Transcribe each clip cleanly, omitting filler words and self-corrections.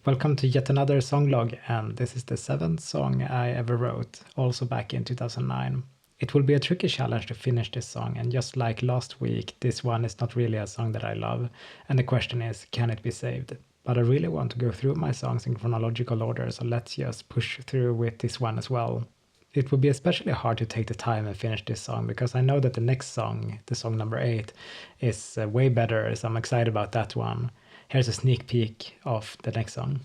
Welcome to yet another song log, and this is the 7th song I ever wrote, also back in 2009. It will be a tricky challenge to finish this song, and just like last week, this one is not really a song that I love, and the question is, can it be saved? But I really want to go through my songs in chronological order, so let's just push through with this one as well. It would be especially hard to take the time and finish this song, because I know that the next song, the song number 8, is way better, so I'm excited about that one. Here's a sneak peek of the next song.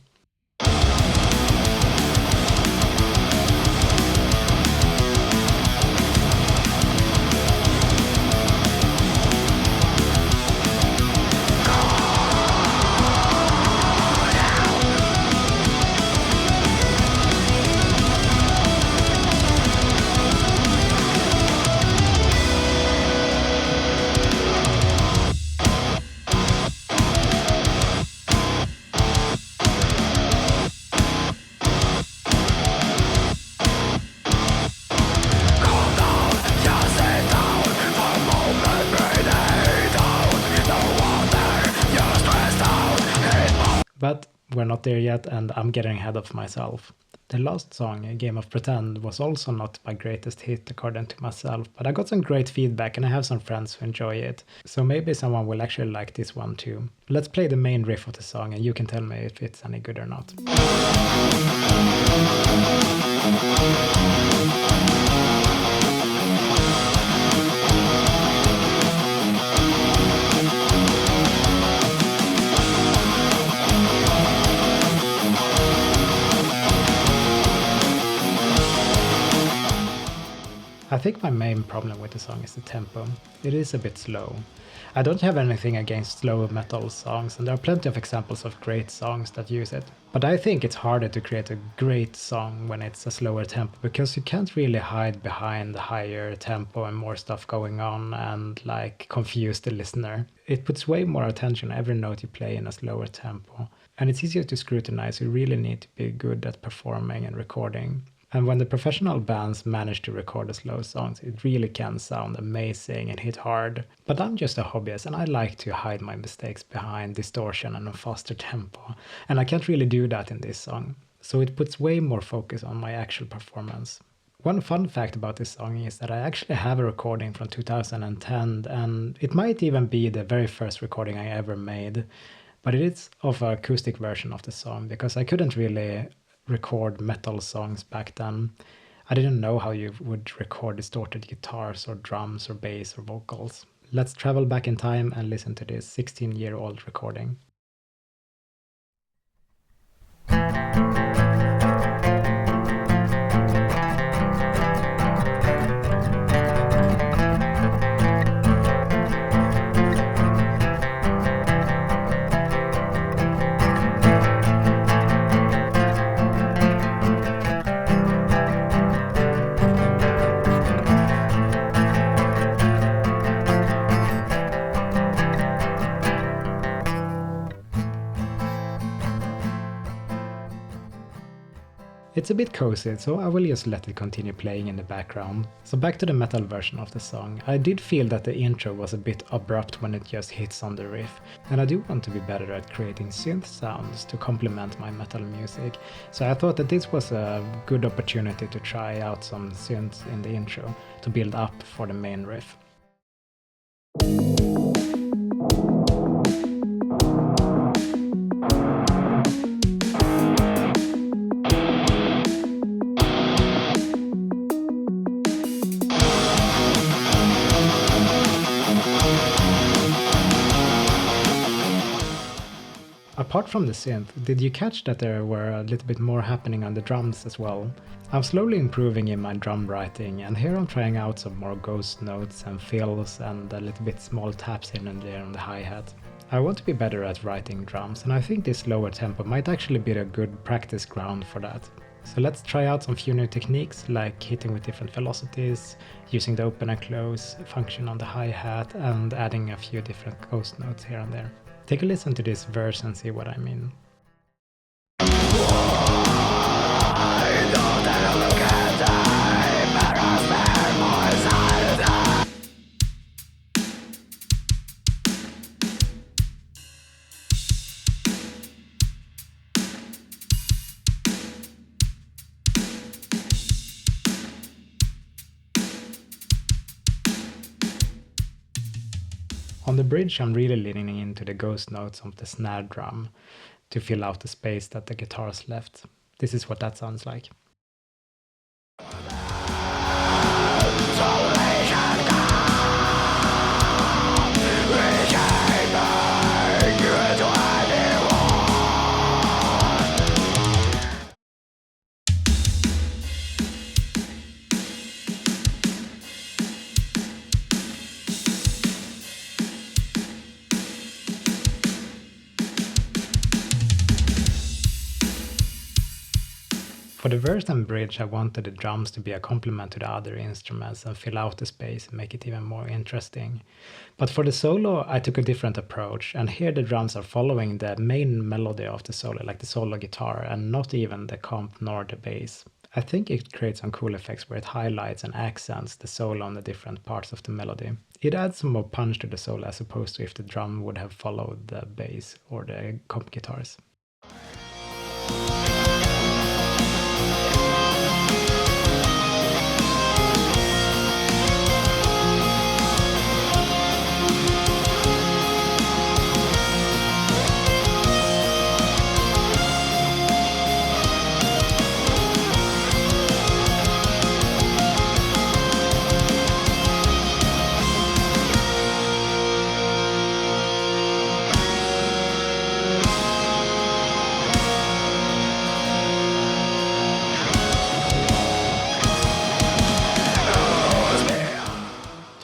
But we're not there yet, and I'm getting ahead of myself. The last song, A Game of Pretend, was also not my greatest hit according to myself, but I got some great feedback and I have some friends who enjoy it, so maybe someone will actually like this one too. Let's play the main riff of the song and you can tell me if it's any good or not. I think my main problem with the song is the tempo. It is a bit slow. I don't have anything against slow metal songs, and there are plenty of examples of great songs that use it. But I think it's harder to create a great song when it's a slower tempo, because you can't really hide behind the higher tempo and more stuff going on and like confuse the listener. It puts way more attention on every note you play in a slower tempo. And it's easier to scrutinize, you really need to be good at performing and recording. And when the professional bands manage to record the slow songs, it really can sound amazing and hit hard. But I'm just a hobbyist and I like to hide my mistakes behind distortion and a faster tempo. And I can't really do that in this song. So it puts way more focus on my actual performance. One fun fact about this song is that I actually have a recording from 2010, and it might even be the very first recording I ever made. But it is of an acoustic version of the song, because I couldn't really record metal songs back then. I didn't know how you would record distorted guitars or drums or bass or vocals. Let's travel back in time and listen to this 16-year-old recording. It's a bit cozy, so I will just let it continue playing in the background. So back to the metal version of the song. I did feel that the intro was a bit abrupt when it just hits on the riff, and I do want to be better at creating synth sounds to complement my metal music, so I thought that this was a good opportunity to try out some synths in the intro to build up for the main riff. Apart from the synth, did you catch that there were a little bit more happening on the drums as well? I'm slowly improving in my drum writing, and here I'm trying out some more ghost notes and fills and a little bit small taps in and there on the hi-hat. I want to be better at writing drums, and I think this slower tempo might actually be a good practice ground for that. So let's try out some few new techniques, like hitting with different velocities, using the open and close function on the hi-hat, and adding a few different ghost notes here and there. Take a listen to this verse and see what I mean. On the bridge, I'm really leaning into the ghost notes of the snare drum to fill out the space that the guitars left. This is what that sounds like. For the verse and bridge, I wanted the drums to be a complement to the other instruments and fill out the space and make it even more interesting. But for the solo, I took a different approach, and here the drums are following the main melody of the solo, like the solo guitar, and not even the comp nor the bass. I think it creates some cool effects where it highlights and accents the solo on the different parts of the melody. It adds some more punch to the solo as opposed to if the drum would have followed the bass or the comp guitars.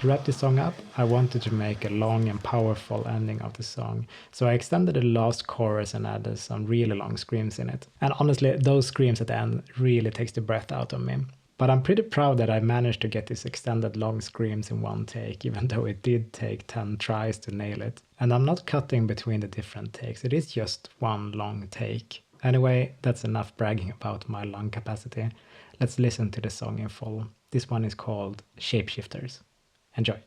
To wrap this song up, I wanted to make a long and powerful ending of the song, so I extended the last chorus and added some really long screams in it. And honestly, those screams at the end really takes the breath out of me. But I'm pretty proud that I managed to get these extended long screams in one take, even though it did take 10 tries to nail it. And I'm not cutting between the different takes, it is just one long take. Anyway, that's enough bragging about my lung capacity. Let's listen to the song in full. This one is called Shapeshifters. Enjoy.